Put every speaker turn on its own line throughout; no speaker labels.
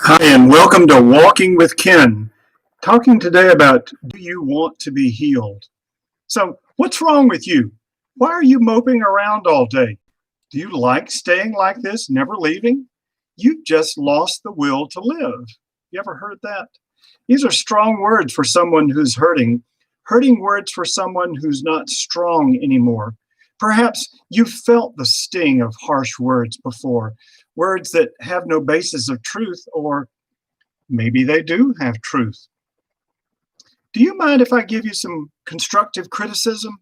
Hi, and welcome to Walking with Ken. Talking today about, do you want to be healed? So, what's wrong with you? Why are you moping around all day? Do you like staying like this, never leaving? You've just lost the will to live. You ever heard that? These are strong words for someone who's hurting words for someone who's not strong anymore. Perhaps you've felt the sting of harsh words before, words that have no basis of truth, or maybe they do have truth. Do you mind if I give you some constructive criticism?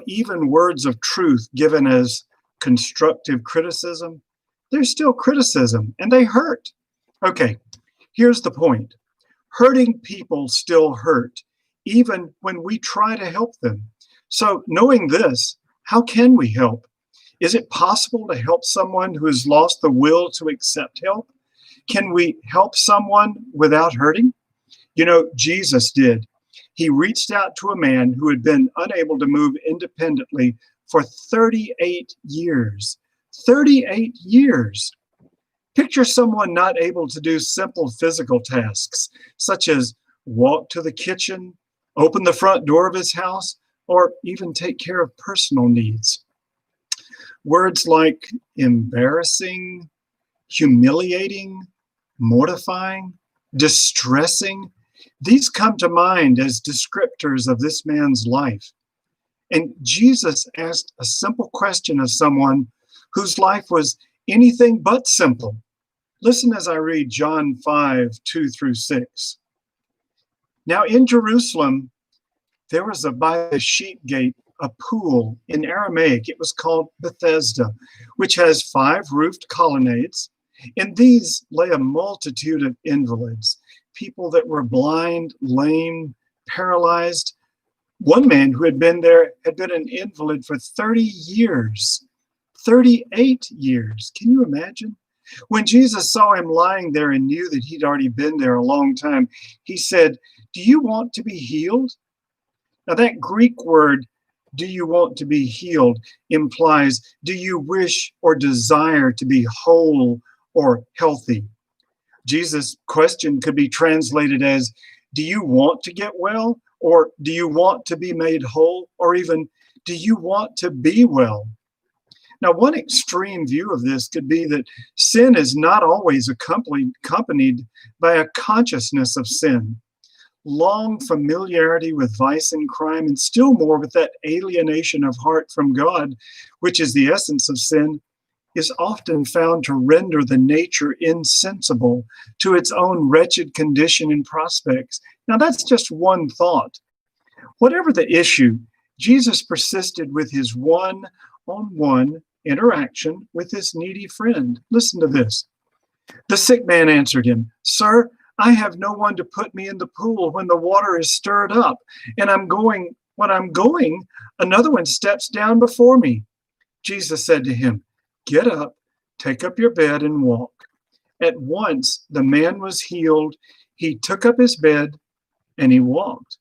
Even words of truth given as constructive criticism, they're still criticism and they hurt. Okay, here's the point. Hurting people still hurt, even when we try to help them. So, knowing this, how can we help? Is it possible to help someone who has lost the will to accept help? Can we help someone without hurting? Jesus did. He reached out to a man who had been unable to move independently for 38 years. 38 years. Picture someone not able to do simple physical tasks, such as walk to the kitchen, open the front door of his house, or even take care of personal needs. Words like embarrassing, humiliating, mortifying, distressing, these come to mind as descriptors of this man's life. And Jesus asked a simple question of someone whose life was anything but simple. Listen as I read John 5:2-6. Now in Jerusalem, there was by the sheep gate a pool. In Aramaic, it was called Bethesda, which has 5 roofed colonnades. In these lay a multitude of invalids, people that were blind, lame, paralyzed. One man who had been there had been an invalid for 30 years, 38 years. Can you imagine? When Jesus saw him lying there and knew that he'd already been there a long time, he said, "Do you want to be healed?" Now that Greek word, "do you want to be healed," implies, do you wish or desire to be whole or healthy? Jesus' question could be translated as, do you want to get well? Or do you want to be made whole? Or even, do you want to be well? Now, one extreme view of this could be that sin is not always accompanied by a consciousness of sin. Long familiarity with vice and crime, and still more with that alienation of heart from God, which is the essence of sin, is often found to render the nature insensible to its own wretched condition and prospects. Now, that's just one thought. Whatever the issue, Jesus persisted with his one-on-one interaction with his needy friend. Listen to this. The sick man answered him, "Sir, I have no one to put me in the pool when the water is stirred up, and when I'm going, another one steps down before me." Jesus said to him, "Get up, take up your bed, and walk." At once the man was healed. He took up his bed and he walked.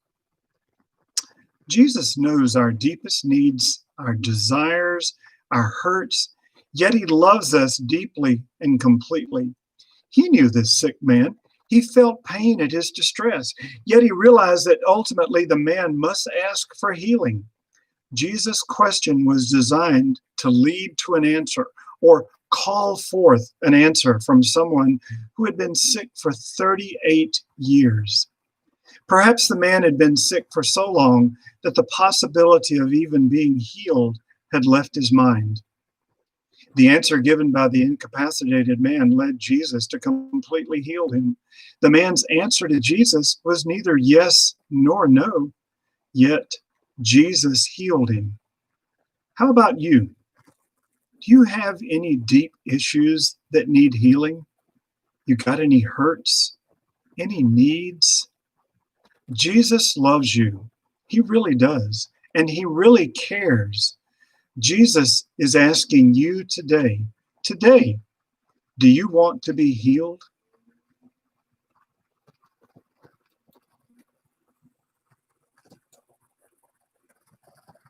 Jesus knows our deepest needs, our desires, our hurts, yet he loves us deeply and completely. He knew this sick man. He felt pain at his distress, yet he realized that ultimately the man must ask for healing. Jesus' question was designed to lead to an answer, or call forth an answer from someone who had been sick for 38 years. Perhaps the man had been sick for so long that the possibility of even being healed had left his mind. The answer given by the incapacitated man led Jesus to completely heal him. The man's answer to Jesus was neither yes nor no, yet Jesus healed him. How about you? Do you have any deep issues that need healing? You got any hurts? Any needs? Jesus loves you. He really does. And he really cares. Jesus is asking you today, do you want to be healed?